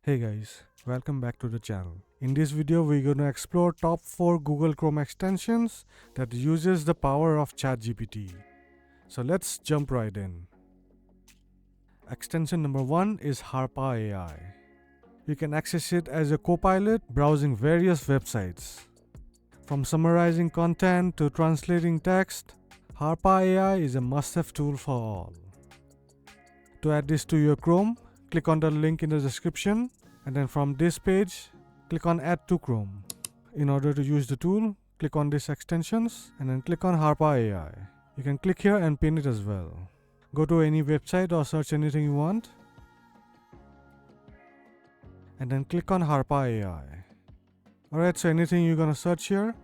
Hey guys, welcome back to the channel. In this video, we're going to explore top 4 Google Chrome extensions that uses the power of ChatGPT. So let's jump right in. Extension number 1 is Harpa AI. You can access it as a co-pilot browsing various websites. From summarizing content to translating text, Harpa AI is a must-have tool for all. To add this to your Chrome, click on the link in the description, and then from this page, click on Add to Chrome. In order to use the tool, click on these extensions and then click on Harpa AI. You can click here and pin it as well. Go to any website or search anything you want, and then click on Harpa AI. Alright, so anything you're gonna search here,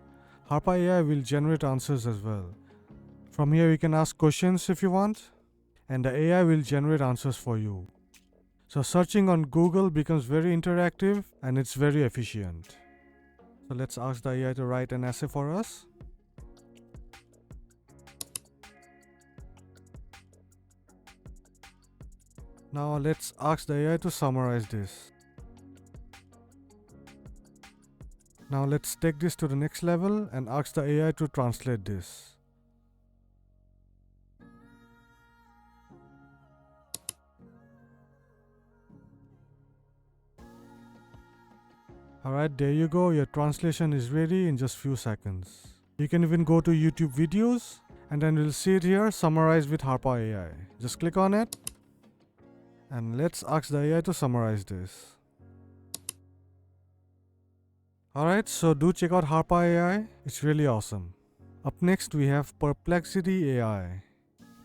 Harpa AI will generate answers as well. From here you can ask questions if you want, and the AI will generate answers for you. So searching on Google becomes very interactive and it's very efficient. So let's ask the AI to write an essay for us. Now let's ask the AI to summarize this. Now let's take this to the next level and ask the AI to translate this. Alright, there you go, your translation is ready in just few seconds. You can even go to YouTube videos and then you'll see it here summarized with Harpa AI. Just click on it and let's ask the AI to summarize this. Alright, so do check out Harpa AI, it's really awesome. Up next we have Perplexity AI.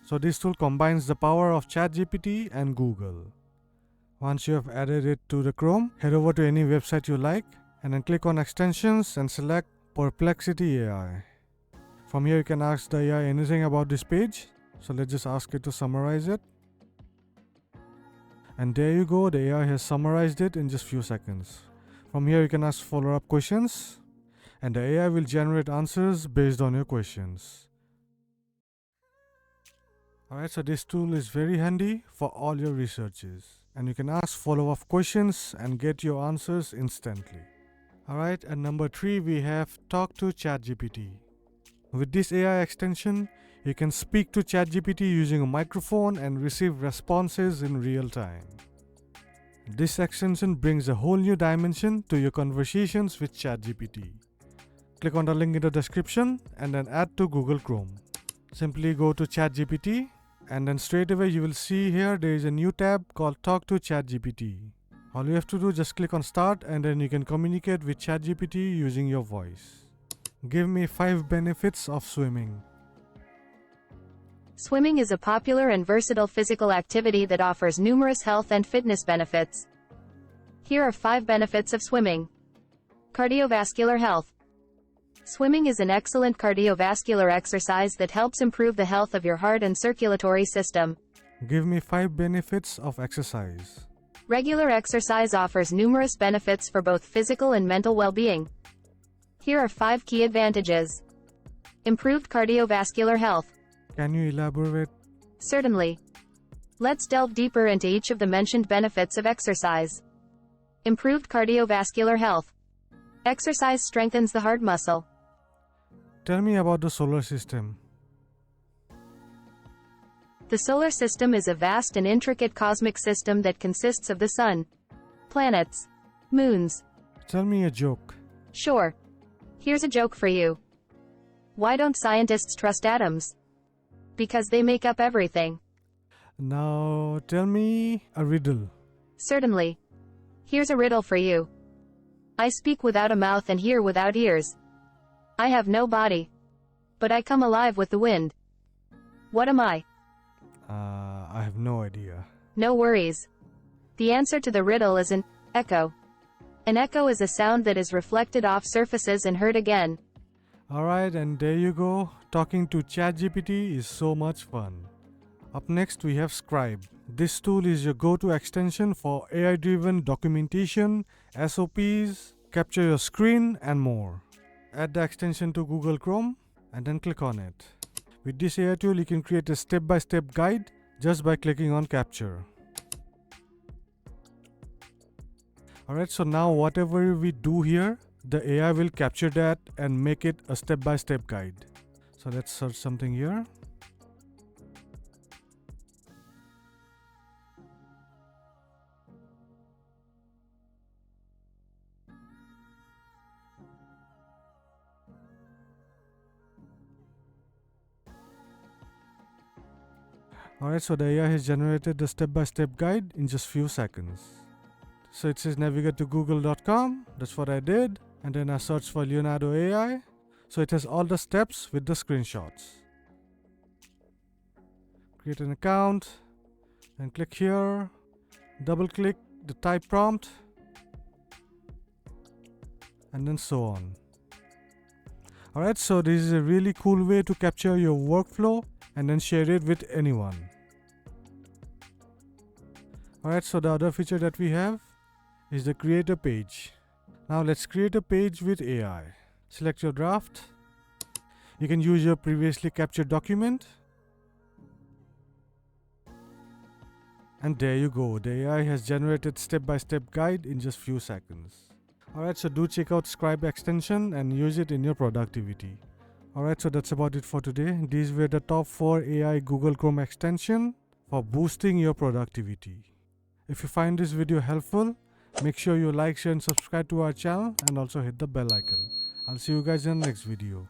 So this tool combines the power of ChatGPT and Google. Once you have added it to the Chrome, head over to any website you like and then click on extensions and select Perplexity AI. From here you can ask the AI anything about this page. So let's just ask it to summarize it. And there you go, the AI has summarized it in just few seconds. From here you can ask follow-up questions and the AI will generate answers based on your questions. Alright, so this tool is very handy for all your researches. And you can ask follow-up questions and get your answers instantly. Alright, and number 3 we have Talk to ChatGPT. With this AI extension, you can speak to ChatGPT using a microphone and receive responses in real time. This extension brings a whole new dimension to your conversations with ChatGPT. Click on the link in the description and then add to Google Chrome. Simply go to ChatGPT and then straight away you will see here there is a new tab called Talk to ChatGPT. All you have to do is just click on Start and then you can communicate with ChatGPT using your voice. Give me 5 benefits of swimming. Swimming is a popular and versatile physical activity that offers numerous health and fitness benefits. Here are 5 benefits of swimming. Cardiovascular health. Swimming is an excellent cardiovascular exercise that helps improve the health of your heart and circulatory system. Give me 5 benefits of exercise. Regular exercise offers numerous benefits for both physical and mental well-being. Here are 5 key advantages. Improved cardiovascular health. Can you elaborate? Certainly. Let's delve deeper into each of the mentioned benefits of exercise. Improved cardiovascular health. Exercise strengthens the heart muscle. Tell me about the solar system. The solar system is a vast and intricate cosmic system that consists of the sun, planets, moons. Tell me a joke. Sure. Here's a joke for you. Why don't scientists trust atoms? Because they make up everything. Now tell me a riddle. Certainly. Here's a riddle for you. I speak without a mouth and hear without ears. I have no body, but I come alive with the wind. What am I? I have no idea. No worries. The answer to the riddle is an echo. An echo is a sound that is reflected off surfaces and heard again. Alright, and there you go. Talking to ChatGPT is so much fun. Up next we have Scribe. This tool is your go-to extension for AI-driven documentation, SOPs, capture your screen and more. Add the extension to Google Chrome and then click on it. With this AI tool you can create a step-by-step guide just by clicking on capture. Alright, so now whatever we do here, the AI will capture that and make it a step-by-step guide. So let's search something here. Alright, so the AI has generated the step-by-step guide in just few seconds. So it says navigate to google.com. That's what I did. And then I searched for Leonardo AI. So it has all the steps with the screenshots. Create an account and click here. Double click the type prompt and then so on. Alright, so this is a really cool way to capture your workflow and then share it with anyone. Alright, so the other feature that we have is the creator page. Now let's create a page with AI. Select your draft. You can use your previously captured document. And there you go, the AI has generated step-by-step guide in just few seconds. Alright, so do check out Scribe extension and use it in your productivity. Alright, so that's about it for today. These were the top 4 AI Google Chrome extension for boosting your productivity. If you find this video helpful, make sure you like, share and subscribe to our channel and also hit the bell icon. I'll see you guys in the next video.